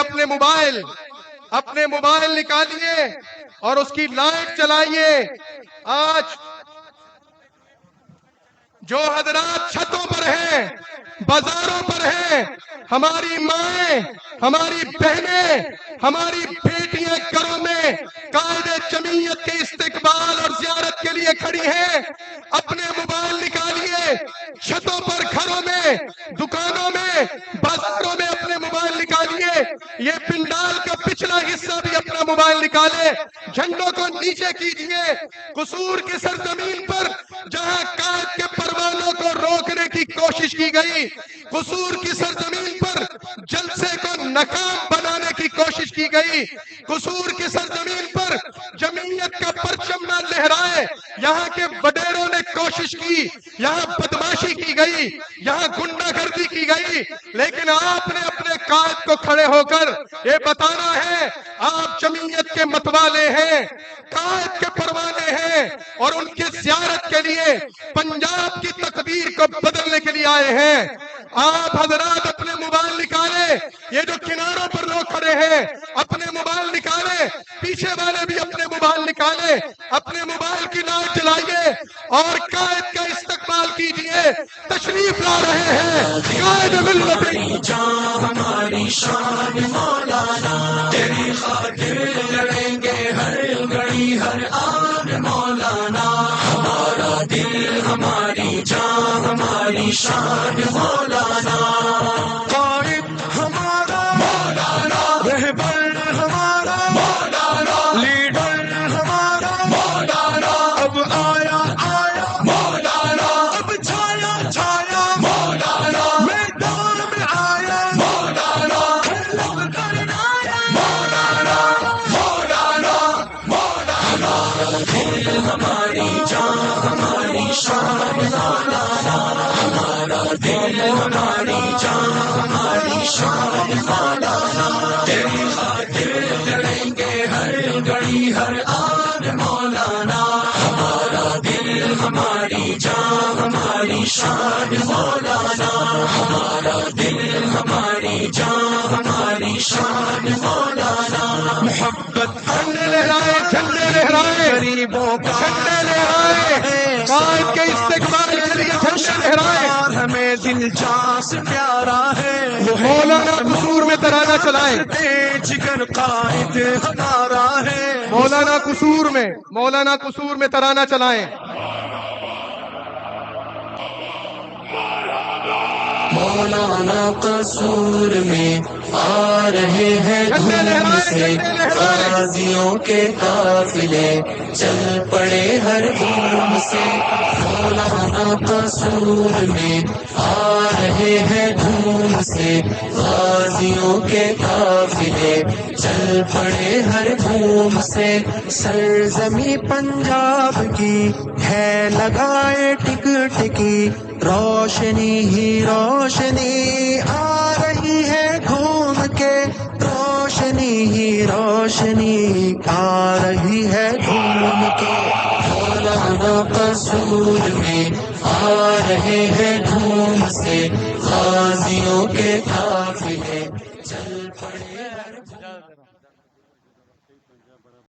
اپنے موبائل نکالیے اور اس کی لائٹ چلائیے. آج جو حضرات چھتوں پر ہیں، بازاروں پر ہیں، ہماری مائیں، ہماری بہنیں، ہماری بیٹیاں گھروں میں قائد جمعیت کے استقبال اور زیارت کے لیے کھڑی ہیں، اپنے موبائل نکالیے. چھتوں پر، گھروں میں، دکانوں میں، بازاروں میں اپنے موبائل نکالیے. یہ پنڈال کا پچھلا حصہ بھی اپنا موبائل نکالے. جھنڈوں کو نیچے کیجئے. قصور کی سرزمین پر جہاں قائد کے پروانوں کو روکنے کی کوشش کی گئی، قصور کی سرزمین پر جلسے کو ناکام بنانے کی کوشش کی گئی، قصور کی سرزمین پر جمعیت کا پرچم نہ لہرائے، یہاں کے وڈیروں نے کوشش کی، یہاں بدماشی کی گئی، یہاں گنڈا گردی کی گئی. لیکن آپ نے اپنے قائد کو کھڑے ہو کر یہ بتانا ہے آپ جمعیت کے متوالے ہیں، قائد کے پروانے ہیں، اور ان کی زیارت کے لیے پنجاب کی تقدیر کو بدلنے کے لیے آئے ہیں. آپ حضرات اپنے موبائل نکالے. یہ جو کناروں پر لوگ کھڑے ہیں اپنے موبائل نکالے، پیچھے والے بھی اپنے موبائل نکالے، اپنے موبائل کی لائٹ جلائیے اور قائد کا استقبال کیجئے. تشریف لا رہے ہیں قائد ملت. جان ہماری شان مولانا، تیری خاطر لڑیں گے ہر گھڑی ہر آن مولانا. ہمارا دل ہماری جان ہماری شان مولانا. قائد ہمارا مولانا، رہبر ہمارا مولانا، لیڈر ہمارا مولانا. اب آیا آیا مولانا، اب چھایا چھایا مولانا، میدان میں آیا مولانا، ہر لب کرنا آیا مولانا مولانا مولانا. دل ہماری جان ہماری شان مولانا، ہمارا دل ہماری جان ہماری شان مولانا. تیری خاطر لڑیں گے ہر گھڑی ہر آن مولانا. ہمارا دل ہماری جان ہماری شان مولانا. ہمارا دل ہماری جان ہماری شان مولانا. محبت جھنڈے لہرائے، جھنڈے لہرائے، غریبوں کا جھنڈے لہرائے، قائد کے استقبال کے لیے جھنڈے لہرائے. ہمیں دل جان سے پیارا ہے. مولانا قصور میں ترانہ چلائیں. جگر قائد ہمارا ہے. مولانا قصور میں ترانہ چلائیں. مولانا قصور میں آ رہے ہیں دھوم سے غازیوں کے قافلے، چل پڑے ہر دھوم سے. مولانا قصور میں آ رہے ہیں دھوم سے غازیوں کے قافلے، چل پڑے ہر دھوم سے. سرزمی پنجاب کی ہے لگائے ٹک ٹکی، روشنی ہی روشنی آ رہی ہے گھوم کے، روشنی ہی روشنی آ رہی ہے گھوم کے. مولانا قصور میں آ رہے ہیں گھوم سے غازیوں کے قافلے، چل پڑے ہر